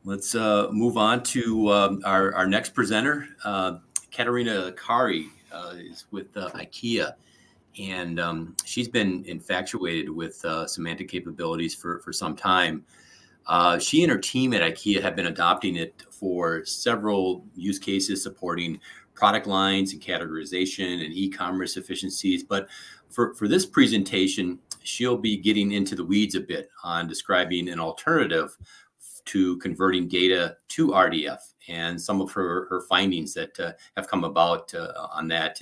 Let's move on to our next presenter. Katariina Kari is with IKEA, and she's been infatuated with semantic capabilities for some time. She and her team at IKEA have been adopting it for several use cases supporting product lines and categorization and e-commerce efficiencies. But for this presentation, she'll be getting into the weeds a bit on describing an alternative to converting data to RDF and some of her findings that have come about on that.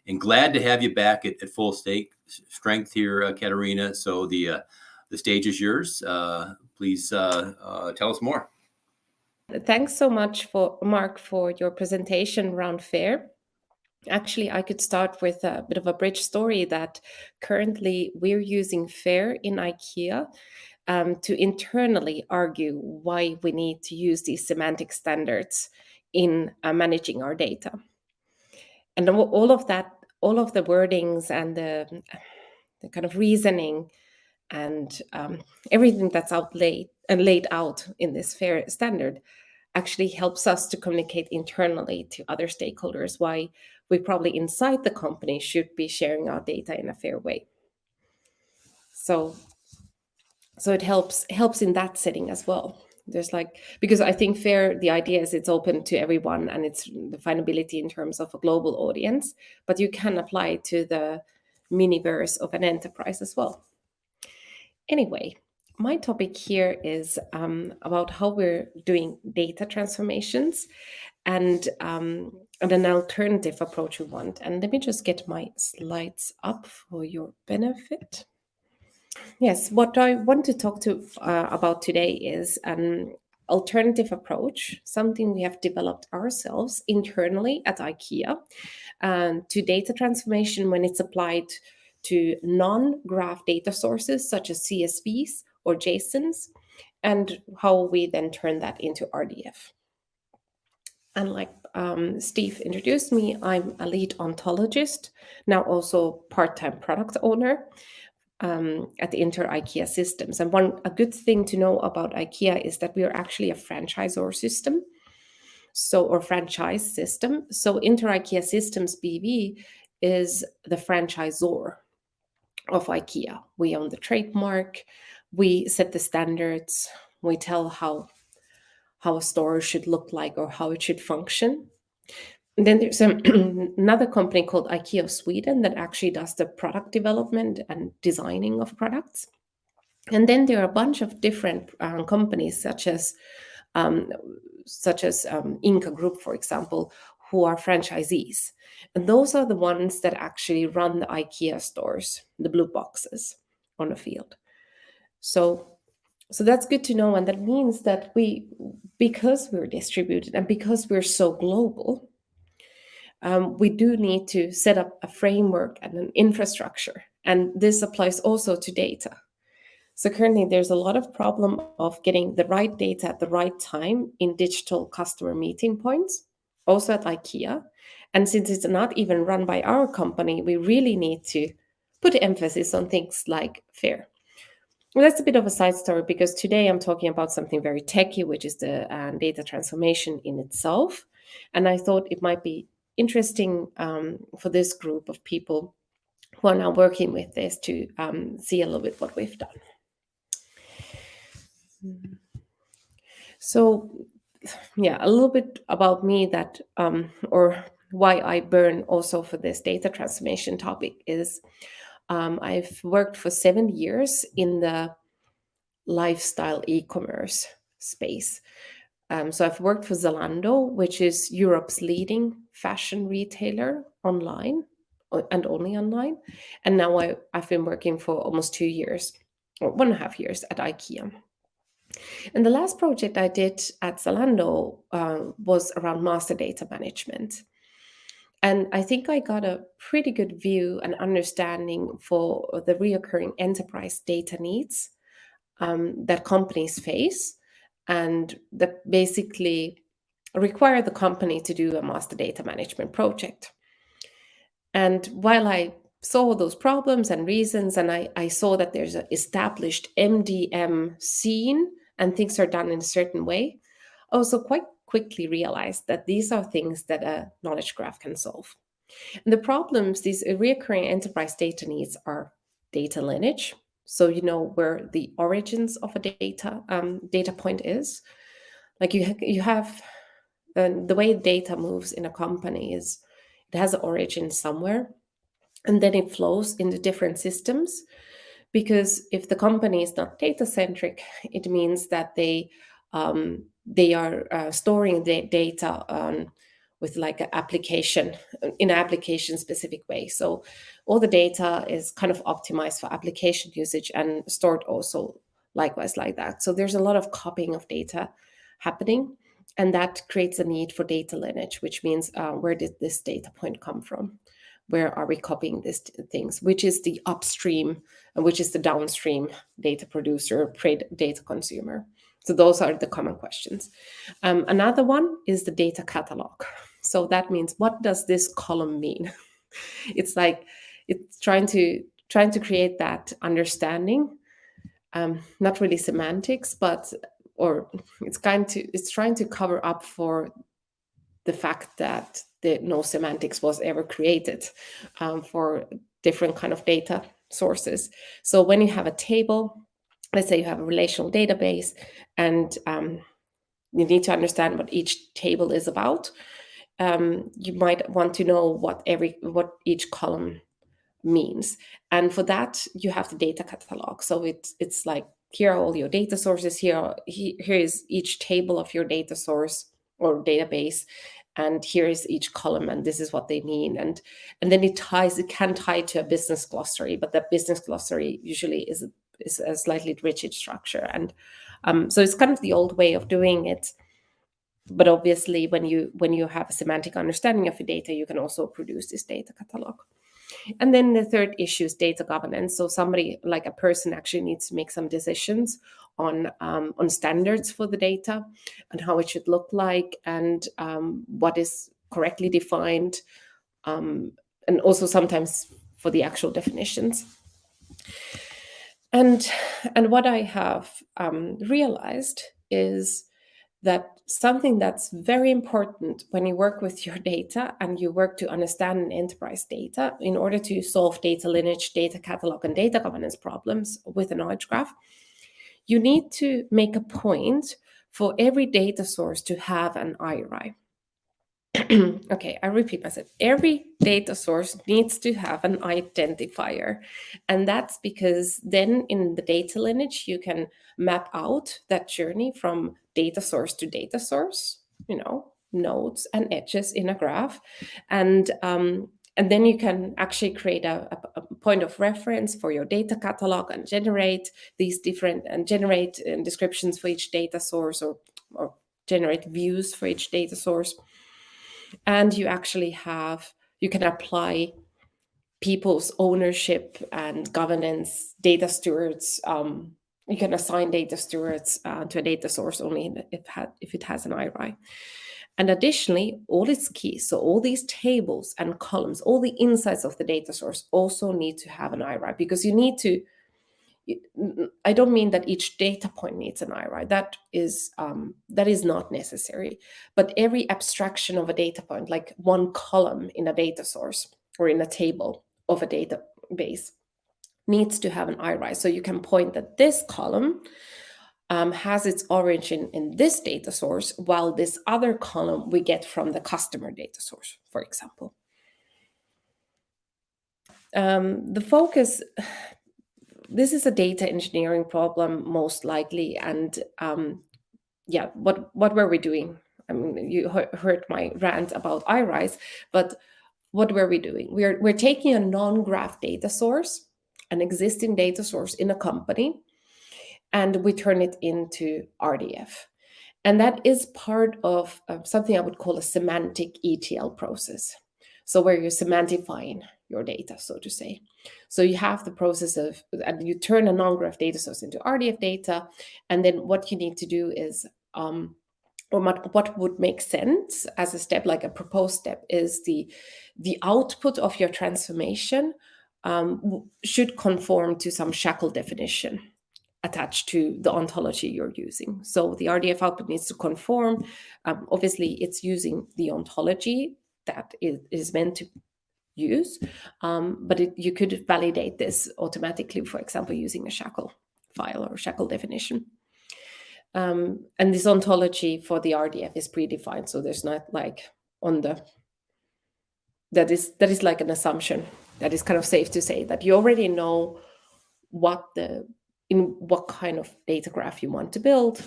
And glad to have you back at full strength here, Katariina. So the stage is yours. Please tell us more. Thanks so much for Mark for your presentation around FAIR. Actually, I could start with a bit of a bridge story that currently we're using FAIR in IKEA to internally argue why we need to use these semantic standards in managing our data. And all of that, all of the wordings and the kind of reasoning and everything that's laid out in this FAIR standard actually helps us to communicate internally to other stakeholders why we probably inside the company should be sharing our data in a fair way. So it helps in that setting as well. There's because I think FAIR, the idea is it's open to everyone and it's definability in terms of a global audience, but you can apply it to the miniverse of an enterprise as well. Anyway, my topic here is about how we're doing data transformations and an alternative approach we want. And let me just get my slides up for your benefit. Yes, what I want to talk about today is an alternative approach, something we have developed ourselves internally at IKEA to data transformation when it's applied to non-graph data sources such as CSVs or JSONs, and how we then turn that into RDF. And like Steve introduced me, I'm a lead ontologist, now also part-time product owner at the IKEA Systems. And a good thing to know about IKEA is that we are actually a franchisor system, or franchise system. So IKEA Systems BV is the franchisor of IKEA. We own the trademark, we set the standards, we tell how a store should look like or how it should function. And then there's another company called IKEA Sweden that actually does the product development and designing of products. And then there are a bunch of different companies such as Inca Group, for example, who are franchisees. And those are the ones that actually run the IKEA stores, the blue boxes on the field. So that's good to know. And that means that because we're distributed and because we're so global, we do need to set up a framework and an infrastructure. And this applies also to data. So currently there's a lot of problem of getting the right data at the right time in digital customer meeting points, also at IKEA. And since it's not even run by our company, we really need to put emphasis on things like FAIR. Well, that's a bit of a side story because today I'm talking about something very techy, which is the data transformation in itself. And I thought it might be interesting for this group of people who are now working with this to see a little bit what we've done. So, yeah, a little bit about me that, or why I burn also for this data transformation topic is I've worked for 7 years in the lifestyle e-commerce space. So I've worked for Zalando, which is Europe's leading fashion retailer online and only online. And now I've been working for almost 2 years, or 1.5 years at IKEA. And the last project I did at Zalando was around master data management. And I think I got a pretty good view and understanding for the reoccurring enterprise data needs that companies face and that basically require the company to do a master data management project. And while I saw those problems and reasons, and I saw that there's an established MDM scene and things are done in a certain way, also quite quickly realized that these are things that a knowledge graph can solve. And the problems these recurring enterprise data needs are data lineage. So you know where the origins of a data point is. Like you have the way data moves in a company is it has an origin somewhere, and then it flows into different systems. Because if the company is not data centric, it means that they are storing the data with like an application in an application specific way. So all the data is kind of optimized for application usage and stored also likewise like that. So there's a lot of copying of data happening, and that creates a need for data lineage, which means where did this data point come from? Where are we copying these things? Which is the upstream and which is the downstream data producer, data consumer? So those are the common questions. Another one is the data catalog. So that means, what does this column mean? It's like it's trying to create that understanding, not really semantics, but or it's trying to cover up for the fact that no semantics was ever created for different kind of data sources. So when you have a table, let's say you have a relational database, and you need to understand what each table is about. You might want to know what each column means, and for that you have the data catalog. So it's like, here are all your data sources. Here is each table of your data source or database, and here is each column, and this is what they mean. And then it can tie to a business glossary, but that business glossary usually is a slightly rigid structure. And so it's kind of the old way of doing it. But obviously, when you have a semantic understanding of your data, you can also produce this data catalog. And then the third issue is data governance. So somebody, like a person, actually needs to make some decisions on standards for the data and how it should look like, and what is correctly defined, and also sometimes for the actual definitions. And what I have realized is that something that's very important when you work with your data and you work to understand an enterprise data in order to solve data lineage, data catalog, and data governance problems with a knowledge graph, you need to make a point for every data source to have an IRI. Okay, I repeat myself. Every data source needs to have an identifier. And that's because then in the data lineage, you can map out that journey from data source to data source, nodes and edges in a graph. And then you can actually create a point of reference for your data catalog and generate these different descriptions for each data source, or generate views for each data source. And you can apply people's ownership and governance, data stewards. You can assign data stewards to a data source only if it has an IRI. And additionally, all is key. So all these tables and columns, all the insights of the data source also need to have an IRI, because I don't mean that each data point needs an IRI. That is not necessary. But every abstraction of a data point, like one column in a data source or in a table of a database, needs to have an IRI. So you can point that this column has its origin in this data source, while this other column we get from the customer data source, for example. The focus. This is a data engineering problem, most likely. And what were we doing? I mean, you heard my rant about IRIs, but what were we doing? We're taking a non-graph data source, an existing data source in a company, and we turn it into RDF. And that is part of something I would call a semantic ETL process. So where you're semantifying your data, so to say. So you have the process and you turn a non-graph data source into RDF data. And then what you need to do is, or what would make sense as a step, like a proposed step, is the output of your transformation should conform to some shackle definition, attached to the ontology you're using. So the RDF output needs to conform. Obviously, it's using the ontology that it is meant to use, but you could validate this automatically, for example, using a shackle file or shackle definition. And this ontology for the RDF is predefined, so there's not like on the that is like an assumption that is kind of safe to say that you already know in what kind of data graph you want to build.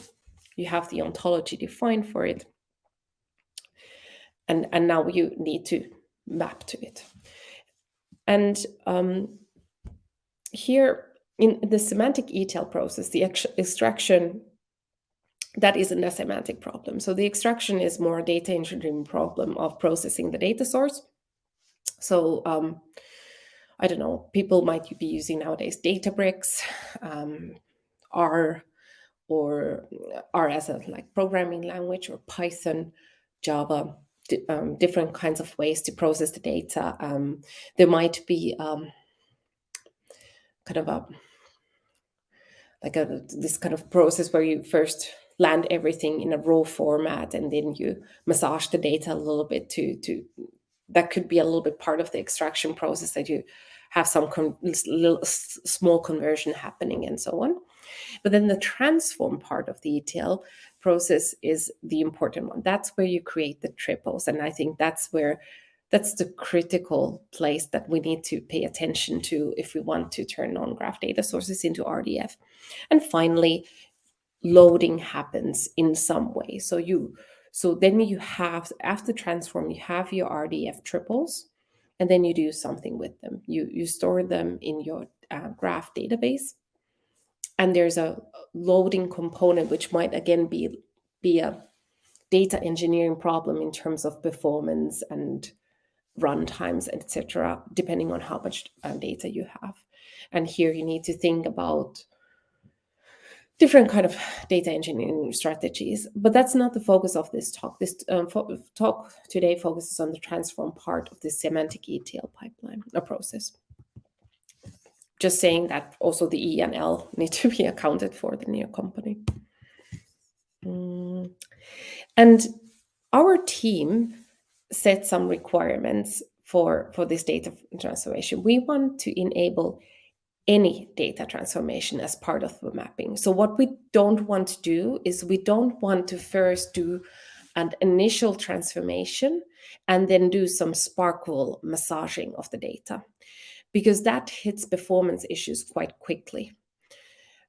You have the ontology defined for it, and now you need to map to it. And here in the semantic ETL process, the extraction, that isn't a semantic problem. So the extraction is more a data engineering problem of processing the data source. So I don't know, people might be using nowadays Databricks, R, or R as a like programming language, or Python, Java, different kinds of ways to process the data. There might be kind of this kind of process where you first land everything in a raw format and then you massage the data a little bit to that could be a little bit part of the extraction process, that you have some little small conversion happening and so on. But then the transform part of the ETL process is the important one. That's where you create the triples. And I think that's the critical place that we need to pay attention to if we want to turn non-graph data sources into RDF. And finally, loading happens in some way. So then you have, after transform, you have your RDF triples, and then you do something with them. You store them in your graph database, and there's a loading component, which might again be a data engineering problem in terms of performance and run times, etc., depending on how much data you have. And here you need to think about different kind of data engineering strategies, but that's not the focus of this talk. This talk today focuses on the transform part of the semantic ETL pipeline or process. Just saying that also the E and L need to be accounted for in your company. And our team set some requirements for this data transformation. We want to enable any data transformation as part of the mapping. So what we don't want to do is we don't want to first do an initial transformation and then do some sparkle massaging of the data, because that hits performance issues quite quickly.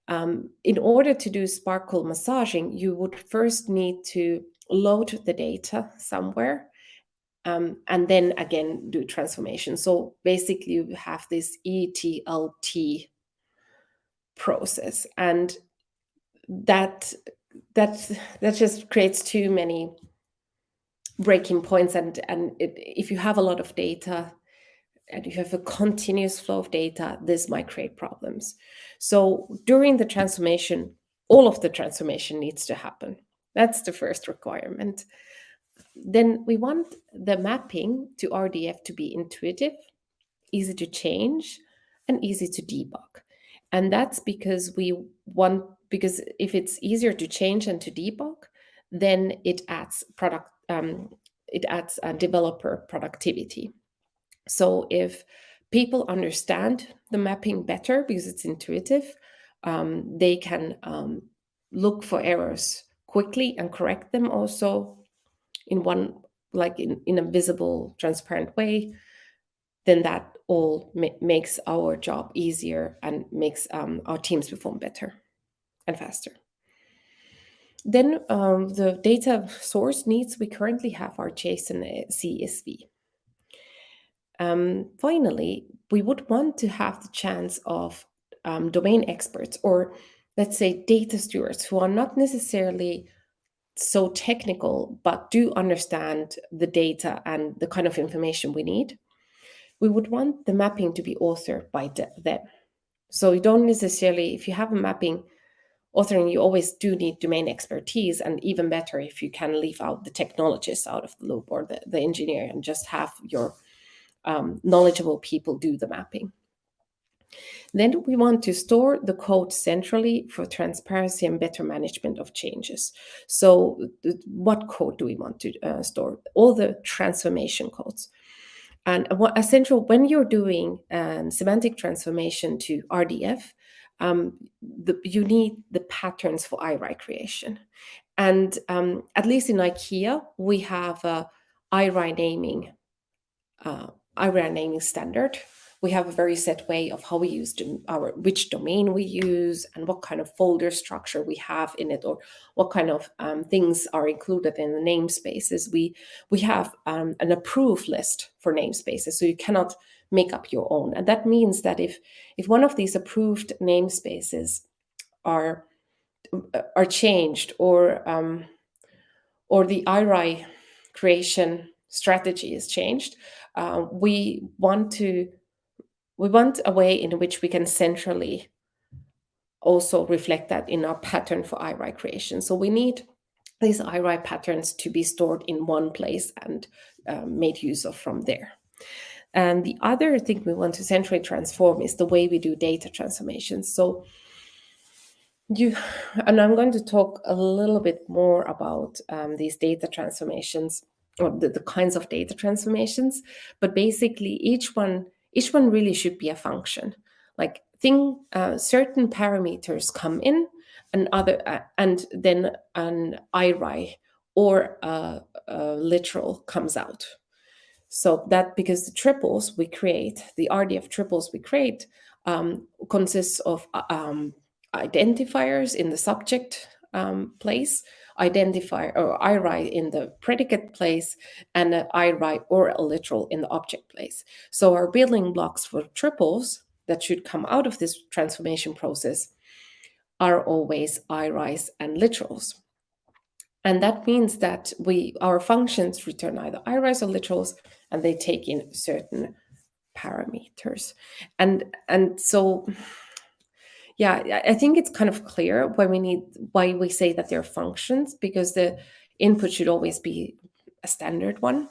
In order to do sparkle massaging, you would first need to load the data somewhere, and then again do transformation. So basically you have this ETLT process, and that just creates too many breaking points, and if you have a lot of data and you have a continuous flow of data, this might create problems. So during the transformation, all of the transformation needs to happen. That's the first requirement. Then we want the mapping to RDF to be intuitive, easy to change, and easy to debug. And that's because if it's easier to change and to debug, then it adds developer productivity. So if people understand the mapping better because it's intuitive, they can look for errors quickly and correct them also in a visible, transparent way. Then that all makes our job easier and makes our teams perform better and faster. Then the data source needs we currently have are JSON CSV. Finally, we would want to have the chance of domain experts, or let's say data stewards, who are not necessarily so technical but do understand the data and the kind of information we need. We would want the mapping to be authored by them. So you don't necessarily, if you have a mapping authoring, you always do need domain expertise, and even better if you can leave out the technologist out of the loop, or the engineer, and just have your knowledgeable people do the mapping. Then we want to store the code centrally for transparency and better management of changes. So what code do we want to store? All the transformation codes. And what essential when you're doing semantic transformation to RDF, you need the patterns for IRI creation. And at least in IKEA, we have a IRI naming standard. We have a very set way of how we use which domain we use and what kind of folder structure we have in it, or what kind of things are included in the namespaces. We have an approved list for namespaces, so you cannot make up your own. And that means that if one of these approved namespaces are changed, or the IRI creation strategy is changed, we want a way in which we can centrally also reflect that in our pattern for IRI creation. So we need these IRI patterns to be stored in one place and made use of from there. And the other thing we want to centrally transform is the way we do data transformations. So and I'm going to talk a little bit more about these data transformations, or the kinds of data transformations. But basically, each one really should be a function. Like certain parameters come in, and then an IRI or a literal comes out. So that, because the triples we create, the RDF triples we create, consists of identifiers in the subject place, identifier or IRI in the predicate place, and an IRI or a literal in the object place. So our building blocks for triples that should come out of this transformation process are always IRIs and literals. And that means that our functions return either IRIs or literals, and they take in certain parameters. And so, yeah, I think it's kind of clear why we say that they're functions, because the input should always be a standard one.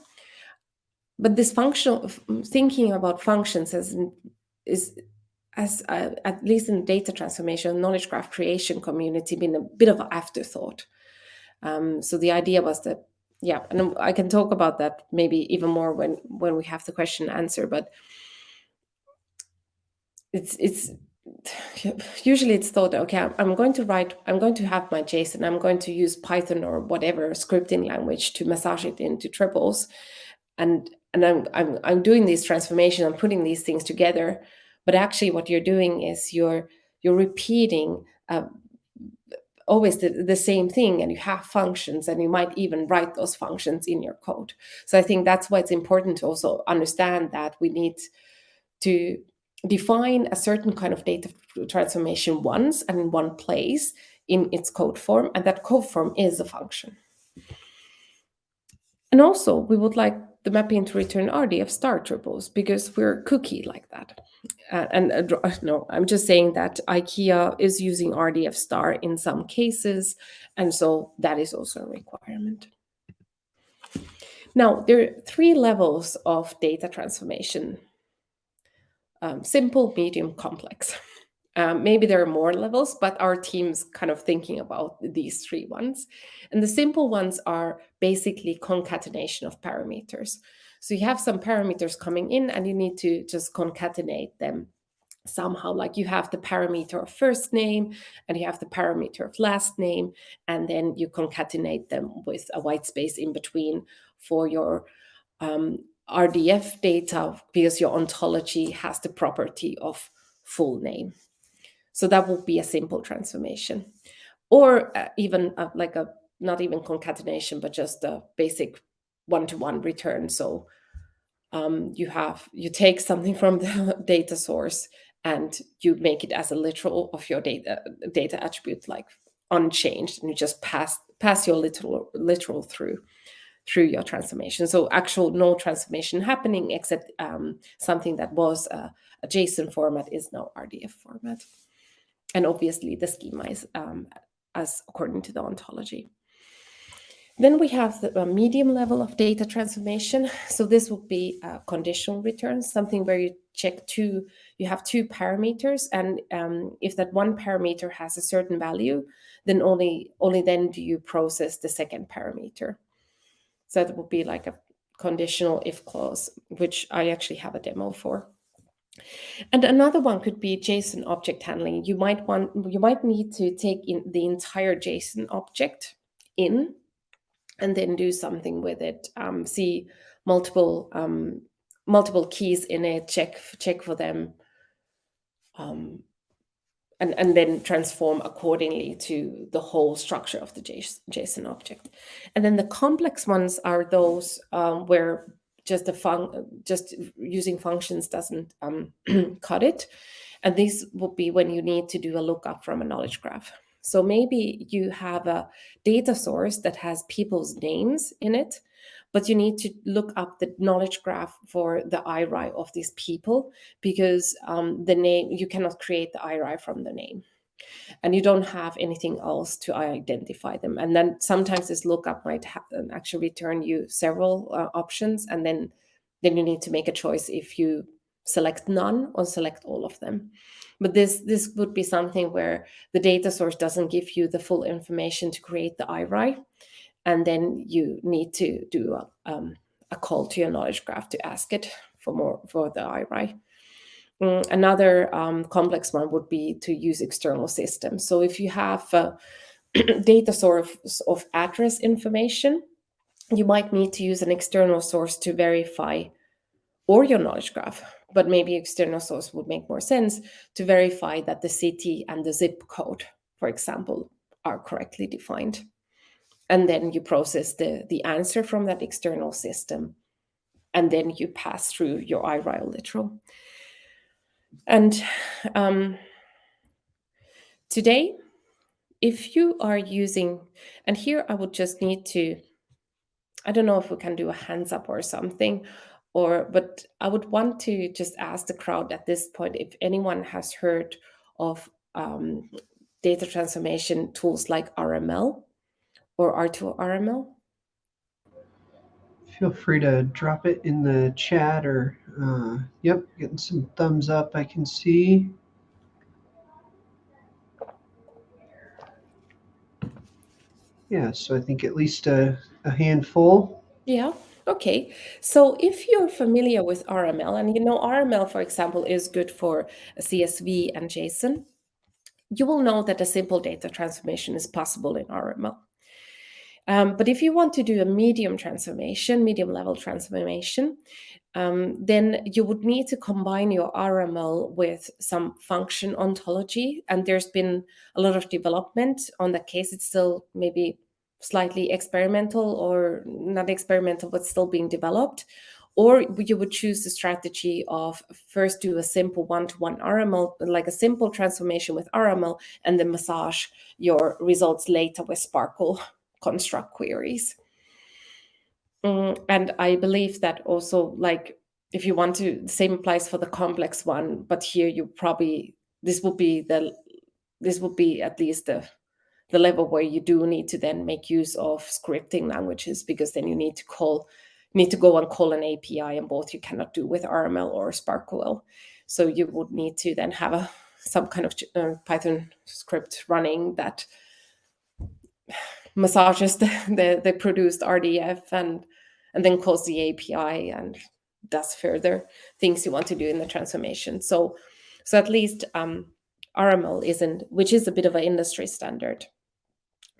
But this functional thinking about functions is at least in the data transformation, knowledge graph creation community, been a bit of an afterthought. So the idea was that, yeah, and I can talk about that maybe even more when we have the question and answer, but it's usually it's thought, okay, I'm going to have my JSON, I'm going to use Python or whatever scripting language to massage it into triples, and I'm doing these transformations, I'm putting these things together, but actually what you're doing is you're repeating always the same thing, and you have functions, and you might even write those functions in your code. So I think that's why it's important to also understand that we need to define a certain kind of data transformation once and in one place in its code form, and that code form is a function. And also, we would like the mapping to return RDF star triples, because we're cookie like that. No, I'm just saying that IKEA is using RDF star in some cases, and so that is also a requirement. Now, there are 3 levels of data transformation: simple, medium, complex. Maybe there are more levels, but our team's kind of thinking about these 3 ones. And the simple ones are basically concatenation of parameters. So you have some parameters coming in, and you need to just concatenate them somehow. Like you have the parameter of first name, and you have the parameter of last name, and then you concatenate them with a white space in between for your RDF data, because your ontology has the property of full name. So that would be a simple transformation, or even like a not even concatenation, but just a basic one-to-one return. So you take something from the data source and you make it as a literal of your data attribute, like unchanged, and you just pass your literal through your transformation. So actual no transformation happening, except something that was a JSON format is now RDF format. And obviously the schema is as according to the ontology. Then we have the medium level of data transformation. So this would be conditional returns, something where you you have two parameters, and if that one parameter has a certain value, then only then do you process the second parameter. So that would be like a conditional if clause, which I actually have a demo for. And another one could be JSON object handling. You might need to take in the entire JSON object in, and then do something with it. See multiple keys in it, check for them, and then transform accordingly to the whole structure of the JSON object. And then the complex ones are those where just just using functions doesn't cut it. And this would be when you need to do a lookup from a knowledge graph. So maybe you have a data source that has people's names in it, but you need to look up the knowledge graph for the IRI of these people, because the name, you cannot create the IRI from the name, and you don't have anything else to identify them. And then sometimes this lookup might actually return you several options, and then you need to make a choice if you select none or select all of them. But this would be something where the data source doesn't give you the full information to create the IRI, and then you need to do a call to your knowledge graph to ask it for the IRI. Another complex one would be to use external systems. So if you have a data source of address information, you might need to use an external source to verify, or your knowledge graph, but maybe external source would make more sense to verify that the city and the zip code, for example, are correctly defined. And then you process the answer from that external system, and then you pass through your IRI literal. And today, if you are using, and here I would just need to, I don't know if we can do a hands up or something, but I would want to just ask the crowd at this point if anyone has heard of data transformation tools like RML or R2RML. Feel free to drop it in the chat, or yep, getting some thumbs up I can see. Yeah, so I think at least a handful. Yeah. Okay. So if you're familiar with RML, and you know RML, for example, is good for CSV and JSON, you will know that a simple data transformation is possible in RML. But if you want to do a medium level transformation, then you would need to combine your RML with some function ontology. And there's been a lot of development on that case. It's still maybe slightly experimental, or not experimental, but still being developed. Or you would choose the strategy of first do a simple one-to-one RML, like a simple transformation with RML, and then massage your results later with Sparkle construct queries. And I believe that also, like, if you want to, the same applies for the complex one, but here you probably, this would be at least the level where you do need to then make use of scripting languages, because then you need to go and call an API, and both you cannot do with RML or SparkQL. So you would need to then have some kind of Python script running that massages the produced RDF and then calls the API and does further things you want to do in the transformation. So at least RML isn't, which is a bit of an industry standard,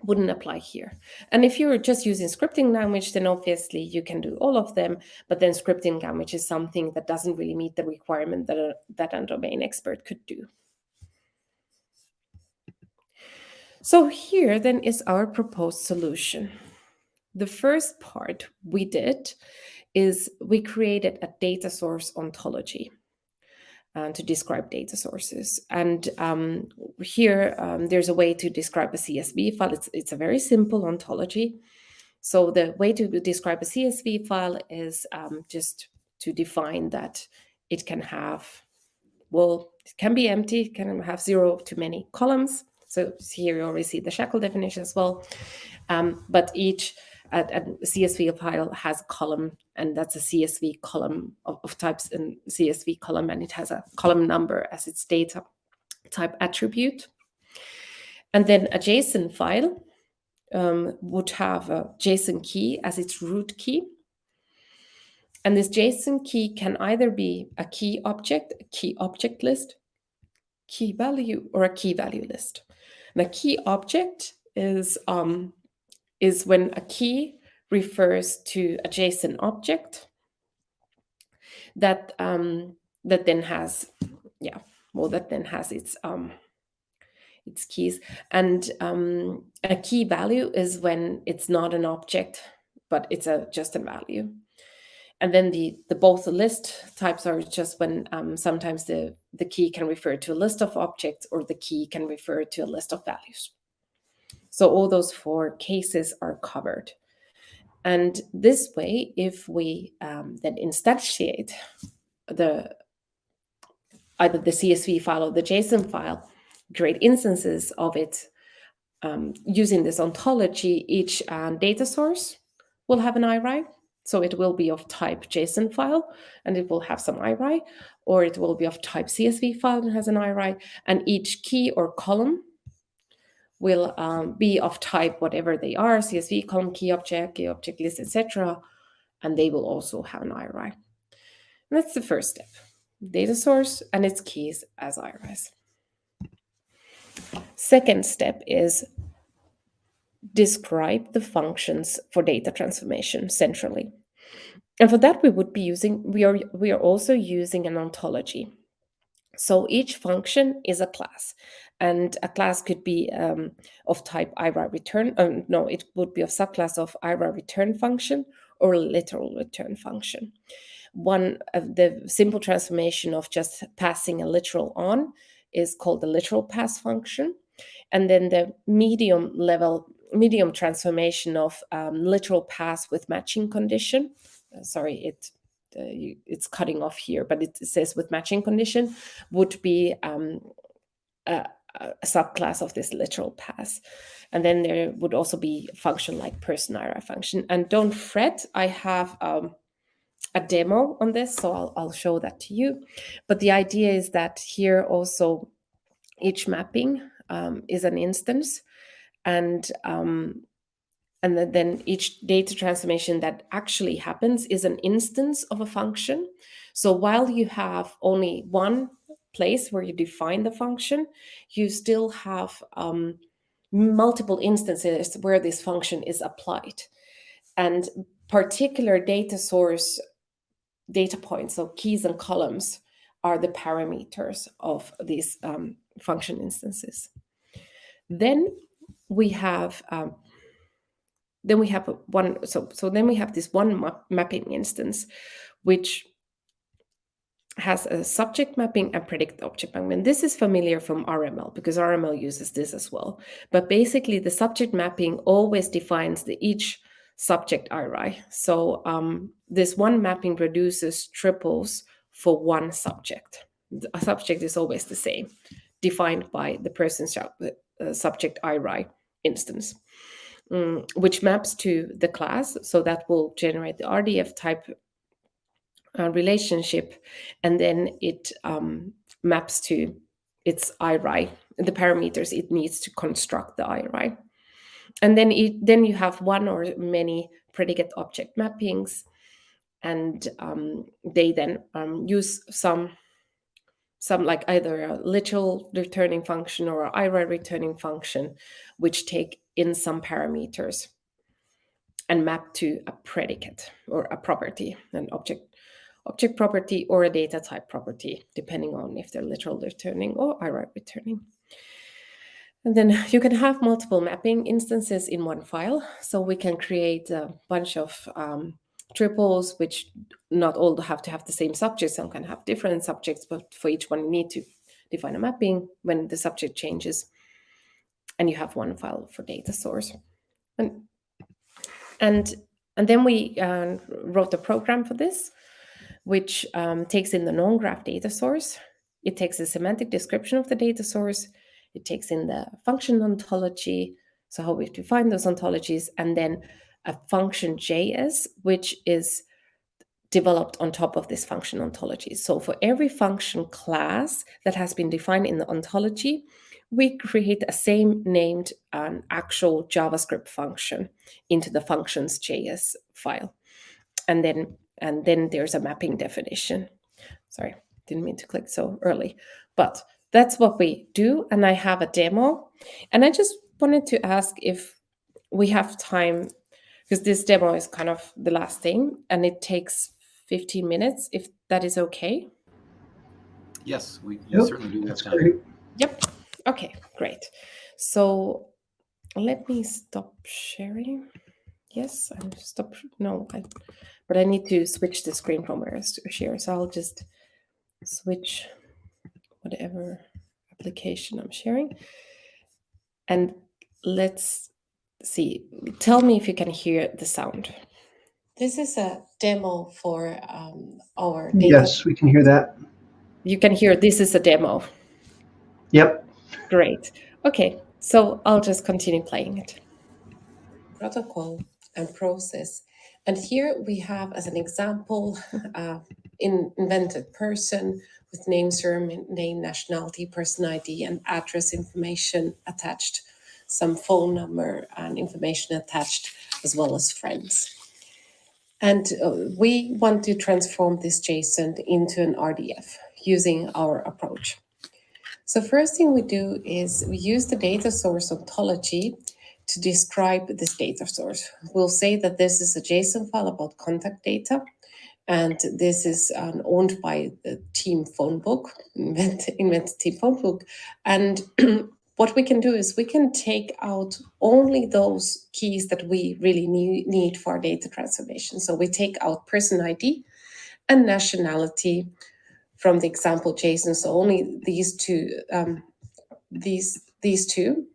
wouldn't apply here. And if you're just using scripting language, then obviously you can do all of them, but then scripting language is something that doesn't really meet the requirement that a domain expert could do. So here then is our proposed solution. The first part we did is we created a data source ontology to describe data sources. And here there's a way to describe a CSV file. It's a very simple ontology. So the way to describe a CSV file is just to define that it can have, it can be empty, it can have 0 to many columns. So here you already see the shackle definition as well. But each a CSV file has a column, and that's a CSV column of types in CSV column, and it has a column number as its data type attribute. And then a JSON file would have a JSON key as its root key. And this JSON key can either be a key object list, key value, or a key value list. And a key object is when a key refers to a JSON object that then has its keys. And a key value is when it's not an object, but it's just a value. And then both the list types are just when sometimes the key can refer to a list of objects, or the key can refer to a list of values. So all those 4 cases are covered. And this way, if we then instantiate either the CSV file or the JSON file, create instances of it using this ontology, each data source will have an IRI. So it will be of type JSON file, and it will have some IRI, or it will be of type CSV file and has an IRI, and each key or column will be of type whatever they are, CSV column, key object list, etc., and they will also have an IRI. And that's the first step, data source and its keys as IRIs. Second step is describe the functions for data transformation centrally. And for that, we are also using an ontology. So each function is a class, and a class could be of type IRA return. It would be of subclass of IRA return function or literal return function. One of the simple transformation of just passing a literal on is called the literal pass function. And then the medium transformation of literal pass with matching condition. Sorry, it's cutting off here, but it says with matching condition would be a subclass of this literal pass. And then there would also be a function like person IRA function. And don't fret, I have a demo on this, so I'll show that to you. But the idea is that here also each mapping is an instance, and then each data transformation that actually happens is an instance of a function. So while you have only one place where you define the function, you still have multiple instances where this function is applied. And particular data source data points, so keys and columns, are the parameters of these function instances. Then we have this one mapping instance, which has a subject mapping and predict object mapping. And this is familiar from RML because RML uses this as well. But basically, the subject mapping always defines each subject IRI. So this one mapping produces triples for one subject. A subject is always the same, defined by the person's subject IRI instance, which maps to the class. So that will generate the RDF type relationship, and then it maps to its IRI, the parameters it needs to construct the IRI. And then you have one or many predicate object mappings, and they then use some like either a literal returning function or an IRI returning function, which take in some parameters and map to a predicate or a property, an object property or a data type property, depending on if they're literal returning or IRI returning. And then you can have multiple mapping instances in one file. So we can create a bunch of triples, which not all have to have the same subject. Some can have different subjects, but for each one you need to define a mapping when the subject changes. And you have one file for data source. And then we wrote a program for this, which takes in the known graph data source. It takes a semantic description of the data source. It takes in the function ontology, so how we define those ontologies, and then a function JS, which is developed on top of this function ontology. So for every function class that has been defined in the ontology, we create a same named actual JavaScript function into the functions JS file. And then there's a mapping definition. Sorry, didn't mean to click so early, but that's what we do. And I have a demo, and I just wanted to ask if we have time, because this demo is kind of the last thing and it takes 15 minutes, if that is okay. Yes, you Yep, certainly do have that's time. great. Yep. Okay, great. So let me stop sharing. Yes, I'm stop. No, but I need to switch the screen from where I share. So I'll just switch whatever application I'm sharing. And let's see. Tell me if you can hear the sound. This is a demo for our data. Yes, we can hear that. You can hear this is a demo. Yep. Great. Okay, so I'll just continue playing it. Protocol and process. And here we have as an example invented person with name, surname, nationality, person ID, and address information attached, some phone number and information attached, as well as friends. And we want to transform this JSON into an RDF using our approach. So first thing we do is we use the data source ontology to describe this data source. We'll say that this is a JSON file about contact data, and this is owned by the team phone book, invented team phone book. And what we can do is we can take out only those keys that we really need for our data transformation. So we take out person ID and nationality from the example JSON. So only these two, these two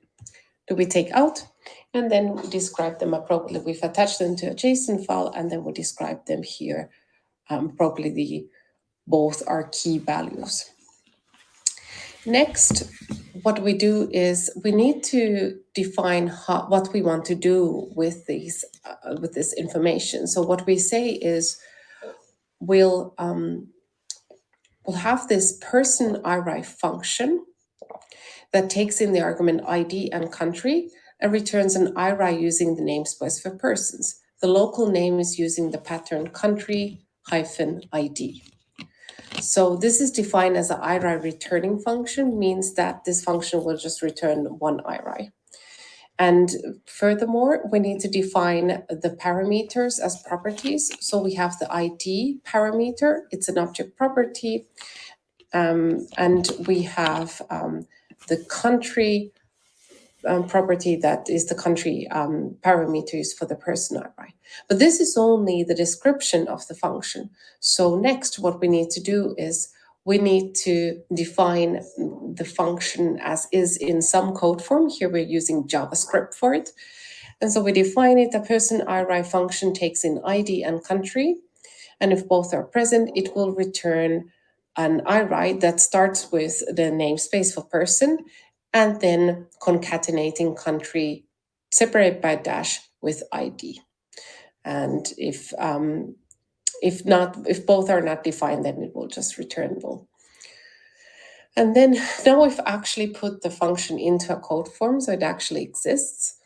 do we take out, and then we describe them appropriately. We've attached them to a JSON file, and then we describe them here appropriately. Both are key values. Next, what we do is we need to define what we want to do with these with this information. So what we say is we'll have this person IRI function that takes in the argument ID and country and returns an IRI using the namespace for persons. The local name is using the pattern country-ID. So this is defined as an IRI returning function, means that this function will just return one IRI. And furthermore, we need to define the parameters as properties. So we have the ID parameter, it's an object property, and we have the country property that is the country parameters for the person IRI. But this is only the description of the function. So next, what we need to do is we need to define the function as is in some code form. Here we're using JavaScript for it. And so we define it, a person IRI function takes in ID and country. And if both are present, it will return an IRI that starts with the namespace for person and then concatenating country separated by dash with ID. And if both are not defined, then it will just return null. And then now we've actually put the function into a code form, so it actually exists.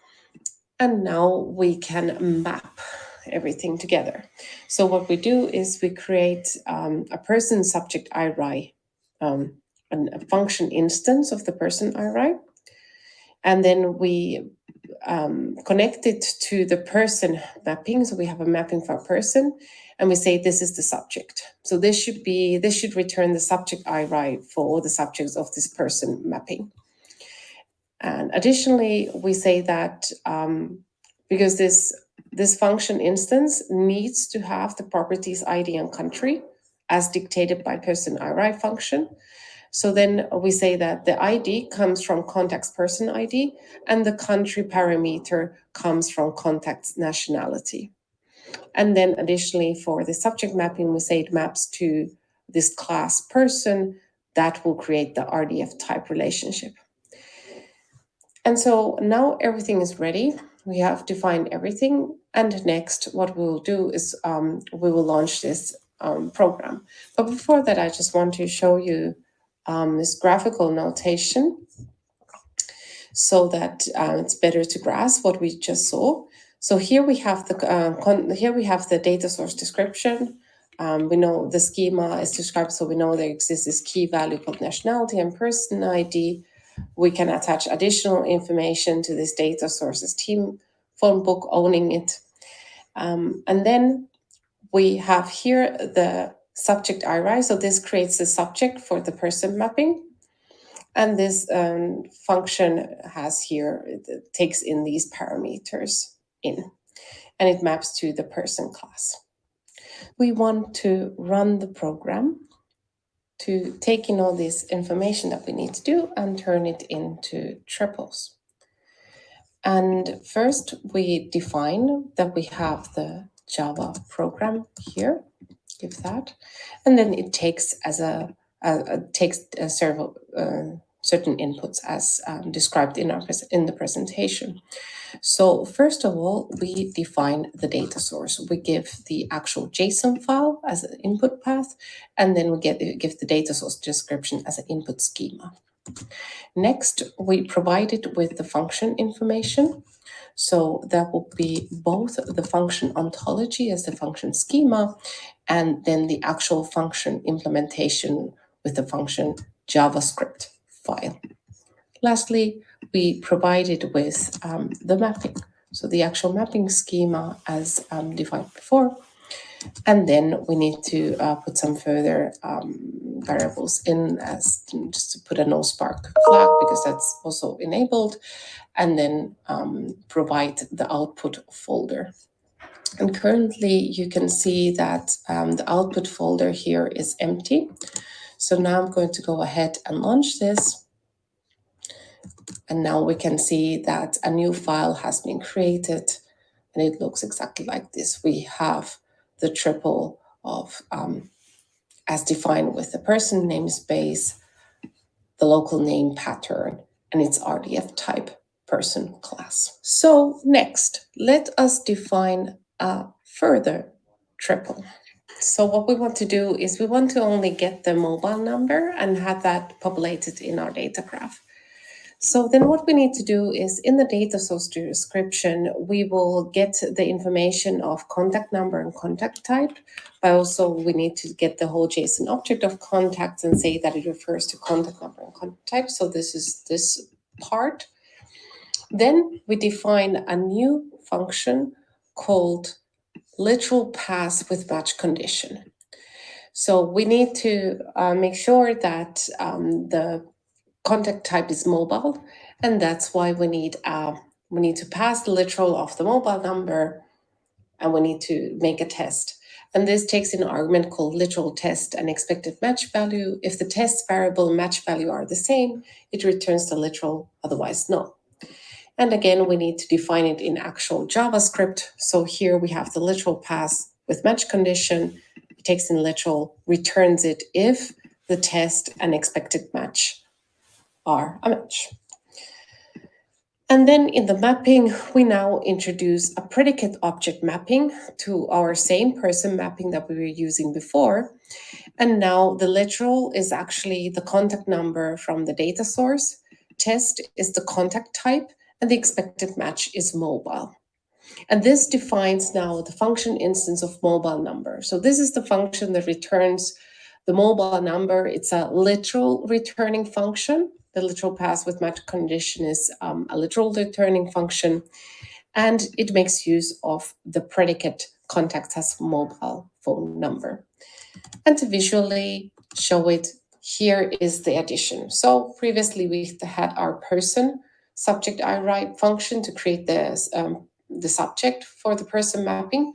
And now we can map everything together. So what we do is we create a person subject IRI, a function instance of the person IRI, and then we connect it to the person mapping. So we have a mapping for a person, and we say this is the subject. So this should return the subject IRI for all the subjects of this person mapping. And additionally, we say that because this function instance needs to have the properties ID and country as dictated by person IRI function. So then we say that the ID comes from contact's person ID and the country parameter comes from contact's nationality. And then additionally for the subject mapping, we say it maps to this class person that will create the RDF type relationship. And so now everything is ready. we have defined everything. And next, what we will do is we will launch this program. But before that, I just want to show you this graphical notation so that it's better to grasp what we just saw. So here we have the data source description. We know the schema is described, so we know there exists this key value called nationality and person ID. We can attach additional information to this data source's team phone book owning it. And then we have here the subject IRI. So this creates the subject for the person mapping. And this function has here, it takes in these parameters in, and it maps to the person class. We want to run the program to take in all this information that we need to do and turn it into triples. And first we define that we have the Java program here, give that, and then it takes several certain inputs as described in the presentation. So first of all, we define the data source. We give the actual JSON file as an input path, and then we give the data source description as an input schema. Next, we provide it with the function information. So that will be both the function ontology as the function schema, and then the actual function implementation with the function JavaScript file. Lastly, we provide it with the mapping. So the actual mapping schema as defined before. And then we need to put some further variables in, as just to put a no spark flag, because that's also enabled, and then provide the output folder. And currently you can see that the output folder here is empty. So now I'm going to go ahead and launch this. And now we can see that a new file has been created, and it looks exactly like this. We have the triple of as defined with the person namespace, the local name pattern, and its RDF type person class. So next, let us define a further triple. So what we want to do is we want to only get the mobile number and have that populated in our data graph. So then what we need to do is in the data source description, we will get the information of contact number and contact type, but also we need to get the whole JSON object of contacts and say that it refers to contact number and contact type. So this is this part. Then we define a new function called literal pass with match condition. So we need to make sure that the contact type is mobile, and that's why we need to pass the literal of the mobile number, and we need to make a test. And this takes an argument called literal test and expected match value. If the test variable and match value are the same, it returns the literal, otherwise no. And again, we need to define it in actual JavaScript. So here we have the literal pass with match condition. It takes in literal, returns it if the test and expected match are a match. And then in the mapping, we now introduce a predicate object mapping to our same person mapping that we were using before. And now the literal is actually the contact number from the data source. Test is the contact type, and the expected match is mobile. And this defines now the function instance of mobile number. So this is the function that returns the mobile number. It's a literal returning function. The literal pass with match condition is a literal returning function, and it makes use of the predicate contact as mobile phone number. And to visually show it, here is the addition. So previously we had our person subject IWrite function to create the subject for the person mapping.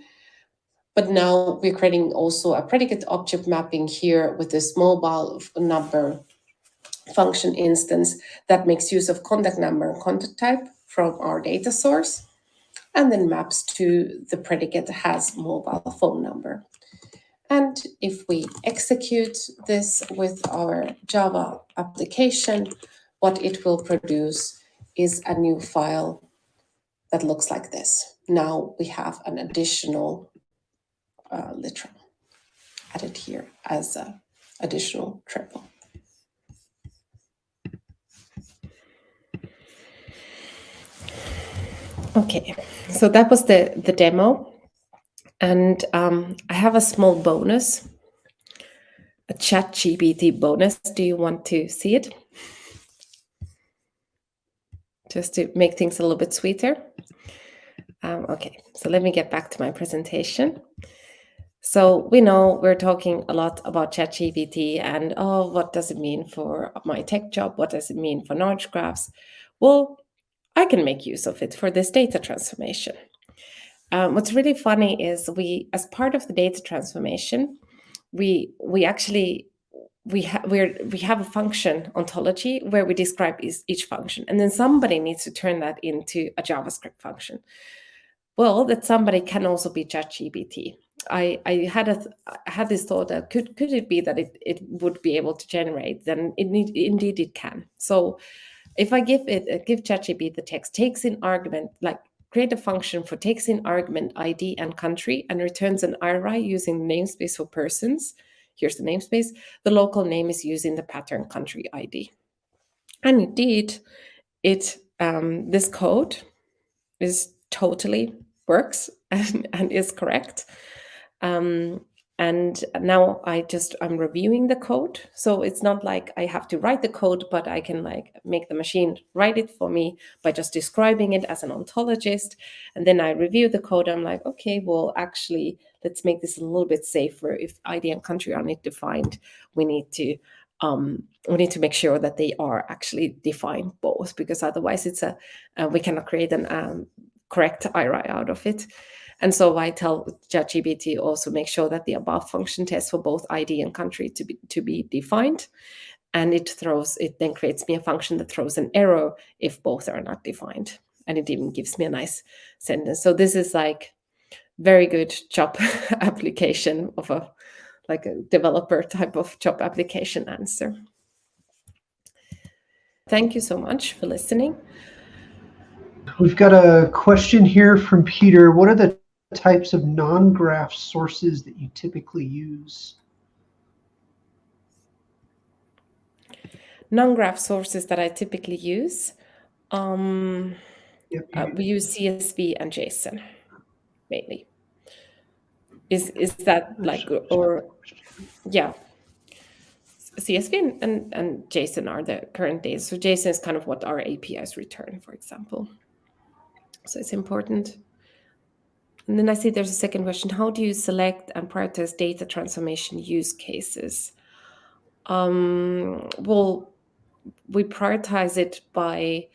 But now we're creating also a predicate object mapping here with this mobile number function instance that makes use of contact number and contact type from our data source, and then maps to the predicate has mobile phone number. And if we execute this with our Java application, what it will produce is a new file that looks like this. Now we have an additional literal added here as an additional triple. Okay, so that was the demo. And I have a small bonus, a ChatGPT bonus. Do you want to see it? Just to make things a little bit sweeter. Okay, so let me get back to my presentation. So we know we're talking a lot about ChatGPT and, oh, what does it mean for my tech job? What does it mean for knowledge graphs? Well, I can make use of it for this data transformation. What's really funny is as part of the data transformation, we have a function ontology where we describe each function, and then somebody needs to turn that into a JavaScript function. Well, that somebody can also be ChatGPT. I had this thought that could it be that it would be able to generate? Then indeed it can. So if I give ChatGPT the text, takes in argument, like create a function for takes in argument ID and country and returns an IRI using the namespace for persons. Here's the namespace. The local name is using the pattern country ID. And indeed, this code is totally works and is correct. And now I'm reviewing the code. So it's not like I have to write the code, but I can like make the machine write it for me by just describing it as an ontologist. And then I review the code. I'm like, okay, well, actually, let's make this a little bit safer. If ID and country are not defined, we need to make sure that they are actually defined both, because otherwise we cannot create an correct IRI out of it. And so I tell ChatGPT also make sure that the above function tests for both ID and country to be defined. And it then creates me a function that throws an error if both are not defined. And it even gives me a nice sentence. So this is like very good job application of a developer type of job application answer. Thank you so much for listening. We've got a question here from Peter. What are the types of non-graph sources that you typically use? Non-graph sources that I typically use. We use CSV and JSON mainly. Is that like, or yeah, CSV and JSON are the current days. So JSON is kind of what our APIs return, for example. So it's important. And then I see there's a second question. How do you select and prioritize data transformation use cases? Well, we prioritize it by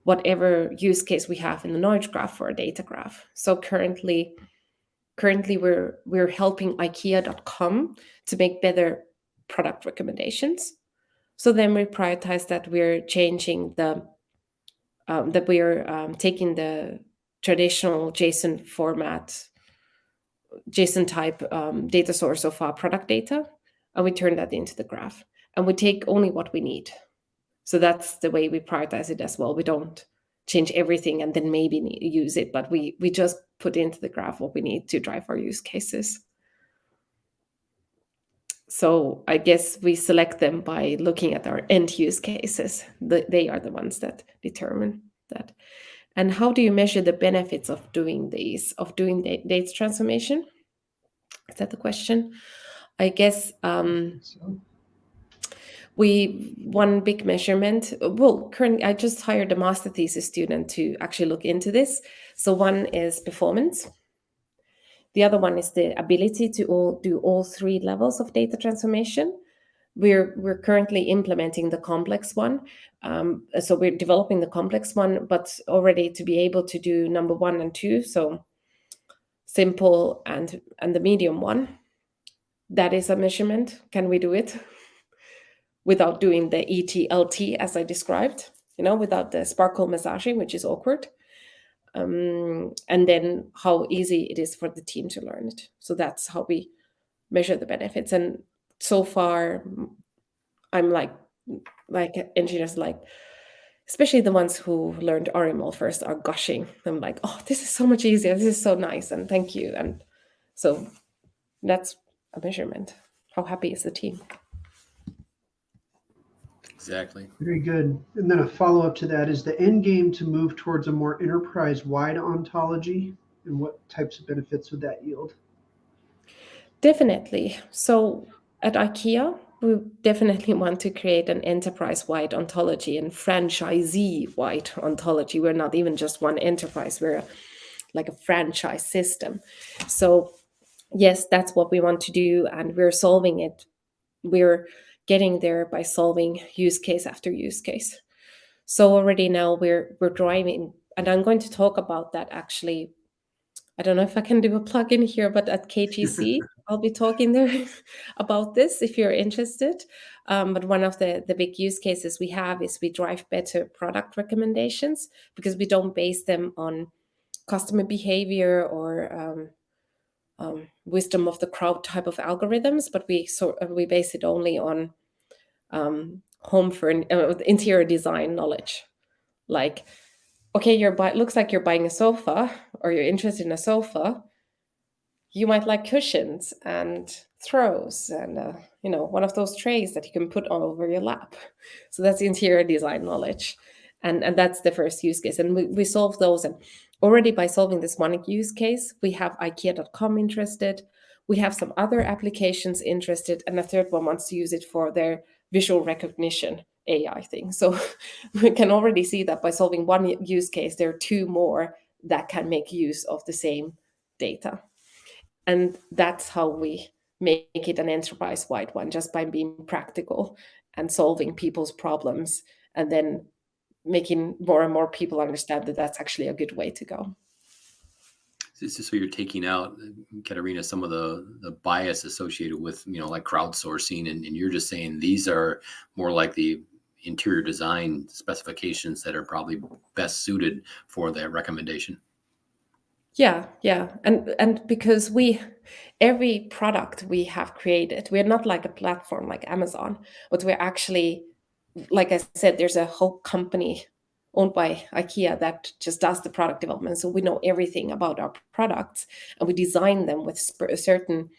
whatever use case we have in the knowledge graph or a data graph. So currently we're helping IKEA.com to make better product recommendations. So then we prioritize that we're changing that we're taking the traditional JSON format, JSON type data source of our product data, and we turn that into the graph. And we take only what we need. So that's the way we prioritize it as well. We don't change everything and then maybe use it, but we just put into the graph what we need to drive our use cases. So I guess we select them by looking at our end use cases. They are the ones that determine that. And how do you measure the benefits of doing data transformation? Is that the question? I guess one big measurement. Well, currently I just hired a master thesis student to actually look into this. So one is performance. The other one is the ability to do all three levels of data transformation. We're currently implementing the complex one. So we're developing the complex one, but already to be able to do number 1 and 2, so simple and the medium one. That is a measurement. Can we do it without doing the ETLT as I described, without the sparkle massaging, which is awkward. And then how easy it is for the team to learn it. So that's how we measure the benefits. And so far, I'm like engineers like, especially the ones who learned RML first are gushing. I'm like, oh, this is so much easier. This is so nice. And thank you. And so that's a measurement. How happy is the team? Exactly. Very good. And then a follow-up to that, is the end game to move towards a more enterprise-wide ontology? And what types of benefits would that yield? Definitely. So at IKEA, we definitely want to create an enterprise-wide ontology and franchisee-wide ontology. We're not even just one enterprise, we're like a franchise system. So yes, that's what we want to do, and we're solving it. We're getting there by solving use case after use case. So already now we're driving, and I'm going to talk about that actually. I don't know if I can do a plug in here, but at KGC, I'll be talking there about this if you're interested. But one of the big use cases we have is we drive better product recommendations because we don't base them on customer behavior or wisdom of the crowd type of algorithms, but we base it only on interior design knowledge. Like, okay, looks like you're buying a sofa or you're interested in a sofa. You might like cushions and throws and one of those trays that you can put all over your lap. So that's interior design knowledge, and that's the first use case. And we solve those, and already by solving this one use case, we have IKEA.com interested. We have some other applications interested, and a third one wants to use it for their visual recognition AI thing. So we can already see that by solving one use case, there are two more that can make use of the same data. And that's how we make it an enterprise-wide one, just by being practical and solving people's problems, and then making more and more people understand that that's actually a good way to go. So you're taking out, Katariina, some of the bias associated with, like crowdsourcing, and you're just saying these are more like the interior design specifications that are probably best suited for that recommendation. Yeah. And because every product we have created, we're not like a platform like Amazon, but we're actually, like I said, there's a whole company owned by IKEA that just does the product development. So we know everything about our products, and we design them with certain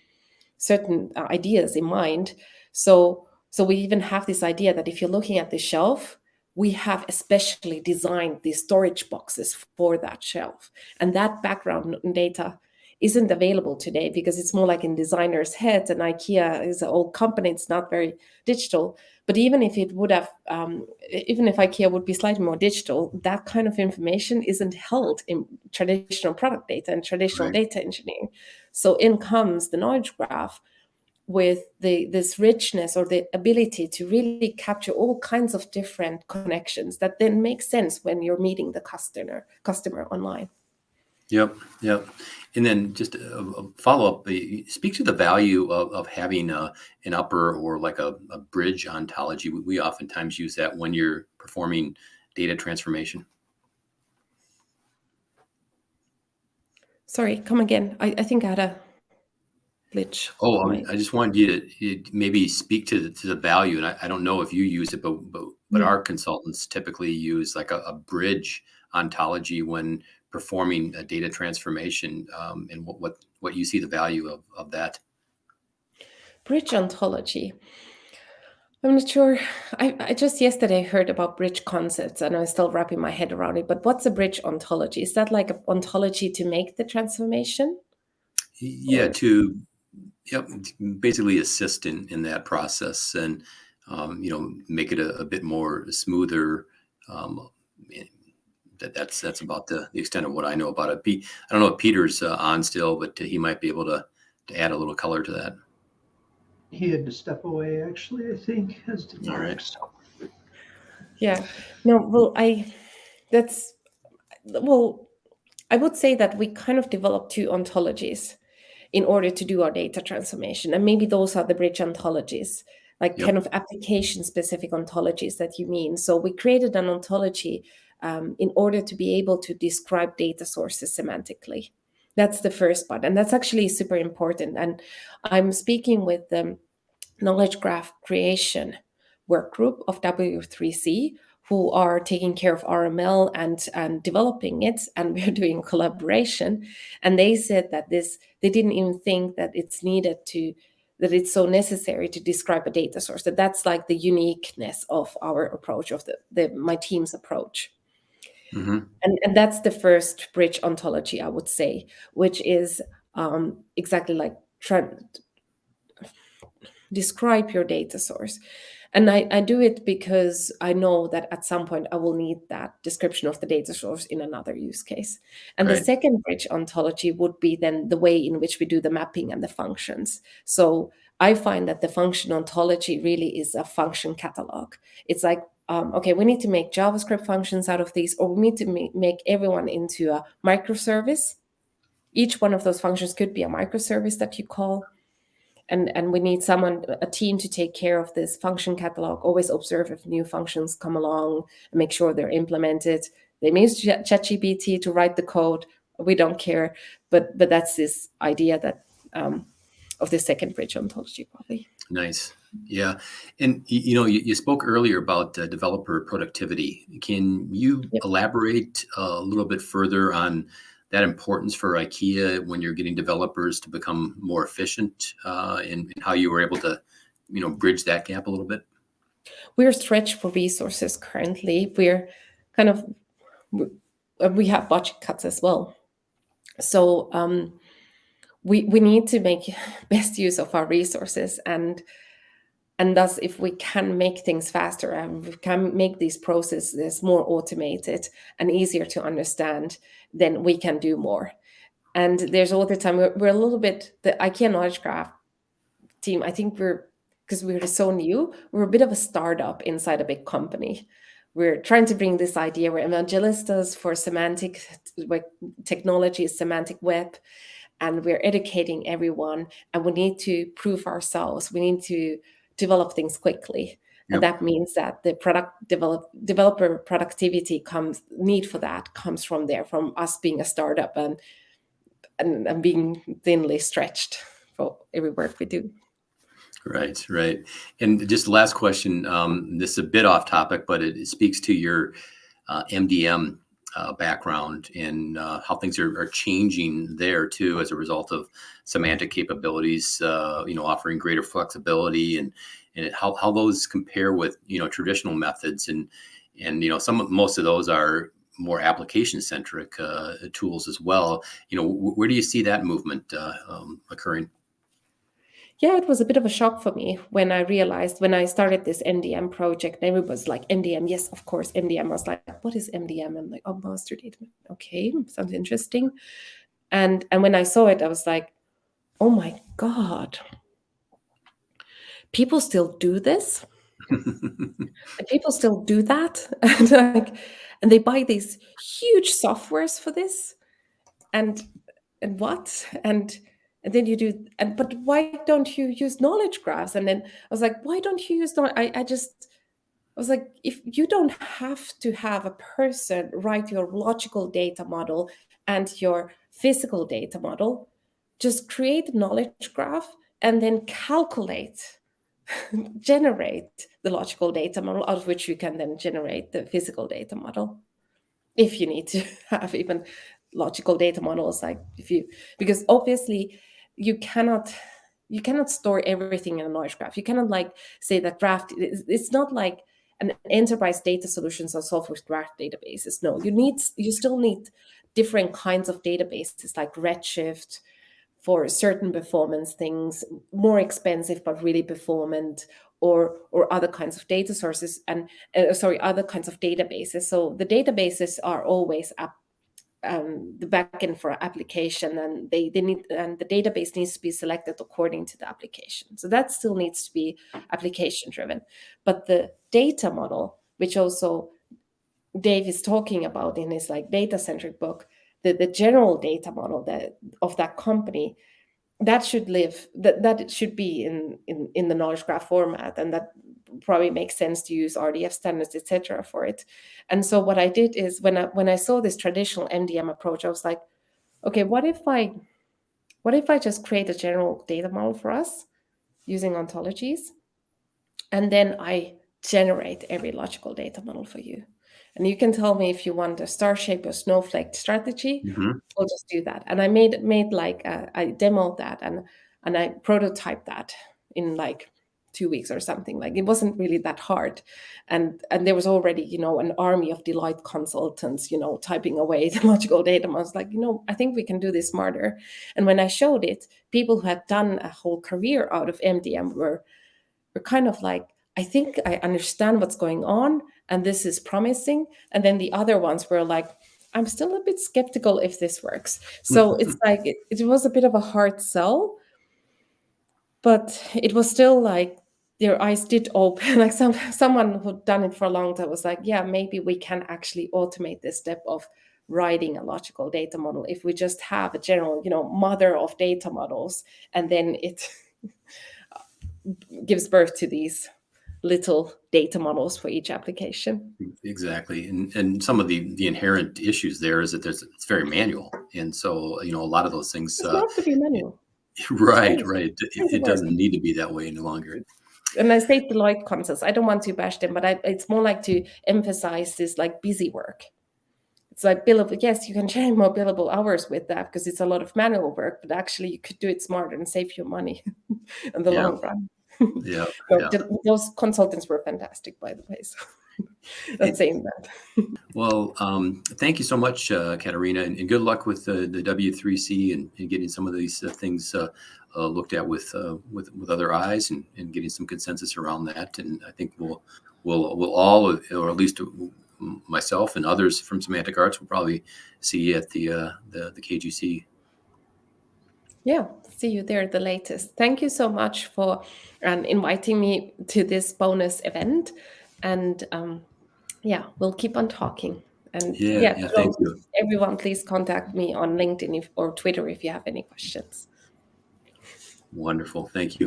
ideas in mind. So we even have this idea that if you're looking at the shelf, we have especially designed these storage boxes for that shelf, and that background data isn't available today because it's more like in designers' heads, and IKEA is an old company, it's not very digital. But even if it would have, even if IKEA would be slightly more digital, that kind of information isn't held in traditional product data and traditional Right. data engineering. So in comes the knowledge graph with this richness or the ability to really capture all kinds of different connections that then make sense when you're meeting the customer online. Yep. And then just a follow-up, speak to the value of having an upper or like a bridge ontology. We oftentimes use that when you're performing data transformation. Sorry, come again. I think I had a glitch. Oh, I just wanted you to maybe speak to the value, and I don't know if you use it, but our consultants typically use like a bridge ontology when performing a data transformation, and what you see the value of that. Bridge ontology. I'm not sure. I just yesterday heard about bridge concepts and I'm still wrapping my head around it. But what's a bridge ontology? Is that like an ontology to make the transformation? Yeah, basically assist in that process, and make it a bit more smoother. Um, that's about the extent of what I know about it. I don't know if Peter's on still, but he might be able to add a little color to that. He had to step away, actually, I think, as did All Mark. right. So. Yeah. No, well, I would say that we kind of developed two ontologies in order to do our data transformation. And maybe those are the bridge ontologies, like Yep. kind of application specific ontologies that you mean. So we created an ontology in order to be able to describe data sources semantically. That's the first part. And that's actually super important. And I'm speaking with the knowledge graph creation work group of W3C, who are taking care of RML and developing it, and we're doing collaboration. And they said that they didn't even think that that it's so necessary to describe a data source. That's like the uniqueness of our approach, of my team's approach. Mm-hmm. And that's the first bridge ontology, I would say, which is exactly like describe your data source. And I do it because I know that at some point I will need that description of the data source in another use case. And the Right. second bridge ontology would be then the way in which we do the mapping and the functions. So I find that the function ontology really is a function catalog. It's like, okay, we need to make JavaScript functions out of these, or we need to make everyone into a microservice. Each one of those functions could be a microservice that you call. And we need a team to take care of this function catalog, always observe if new functions come along and make sure they're implemented. They may use ChatGPT to write the code. We don't care. But that's this idea that of the second bridge ontology, probably. Nice. Yeah. And, you spoke earlier about developer productivity. Can you Yep. elaborate a little bit further on that importance for IKEA when you're getting developers to become more efficient, and how you were able to, bridge that gap a little bit? We're stretched for resources currently. We're kind of, we have budget cuts as well. So we need to make best use of our resources, and thus, if we can make things faster and we can make these processes more automated and easier to understand, then we can do more. And there's all the time, we're a little bit, the IKEA Knowledge Graph team, I think because we're so new, we're a bit of a startup inside a big company. We're trying to bring this idea, we're evangelistas for semantic technology, semantic web, and we're educating everyone, and we need to prove ourselves. We need to develop things quickly. And Yep. that means that the developer productivity need for that comes from there, from us being a startup and being thinly stretched for every work we do. Right, right. And just the last question, this is a bit off topic, but it speaks to your MDM background and how things are changing there too as a result of semantic capabilities, offering greater flexibility, and how those compare with traditional methods, and most of those are more application centric tools as well. Where do you see that movement occurring? Yeah, it was a bit of a shock for me when I realized, when I started this MDM project, and everybody was like, MDM, yes, of course, MDM. I was like, what is MDM? I'm like, oh, master data. Okay, sounds interesting. And when I saw it, I was like, oh my God, people still do this? And people still do that? And they buy these huge softwares for this? And what? And then you do, but why don't you use knowledge graphs? And then I was like, why don't you use knowledge? I was like, if you don't have to have a person write your logical data model and your physical data model, just create a knowledge graph and then generate the logical data model, out of which you can then generate the physical data model. If you need to have even logical data models, because obviously you cannot store everything in a knowledge graph. You cannot say that graph, it's not like an enterprise data solutions are solved with graph databases. No, you still need different kinds of databases like Redshift for certain performance things, more expensive but really performant, or other kinds of data sources and other kinds of databases. So the databases are always the backend for application, and they need, and the database needs to be selected according to the application. So that still needs to be application driven. But the data model, which also Dave is talking about in his data centric book, the general data model of that company, that should it should be in the knowledge graph format, and that probably makes sense to use RDF standards, etc. for it. And so what I did is, when I saw this traditional MDM approach, I was like, okay, what if I just create a general data model for us using ontologies, and then I generate every logical data model for you. And you can tell me if you want a star shape or snowflake strategy. Mhm. We'll just do that. And I made like I demoed that and I prototyped that in like 2 weeks or something. Like it wasn't really that hard. And there was already, you know, an army of Deloitte consultants, you know, typing away the logical data. I was like, you know, I think we can do this smarter. And when I showed it, people who had done a whole career out of MDM were kind of like, I think I understand what's going on and this is promising. And then the other ones were like, I'm still a bit skeptical if this works. So it's like, it was a bit of a hard sell, but it was still like their eyes did open. Like someone who'd done it for a long time was like, yeah, maybe we can actually automate this step of writing a logical data model if we just have a general, you know, mother of data models, and then it gives birth to these little data models for each application. Exactly. And some of the inherent issues there is that it's very manual. And so, you know, a lot of those things. It's not to be manual. Right. Crazy It work. doesn't need to be that way any longer. And I say Deloitte concepts. I don't want to bash them, but it's more like to emphasize this like busy work. It's like billable. Yes, you can generate more billable hours with that because it's a lot of manual work, but actually you could do it smarter and save you money in the long run. Yeah. Those consultants were fantastic, by the way. So not saying that. Well, thank you so much, Katariina, and good luck with the W3C and getting some of these things looked at with other eyes and getting some consensus around that. And I think we'll all, or at least myself and others from Semantic Arts, will probably see you at the KGC. Yeah, see you there the latest. Thank you so much for inviting me to this bonus event. And yeah, we'll keep on talking. And Yeah, thank you. Everyone, please contact me on LinkedIn or Twitter if you have any questions. Wonderful. Thank you.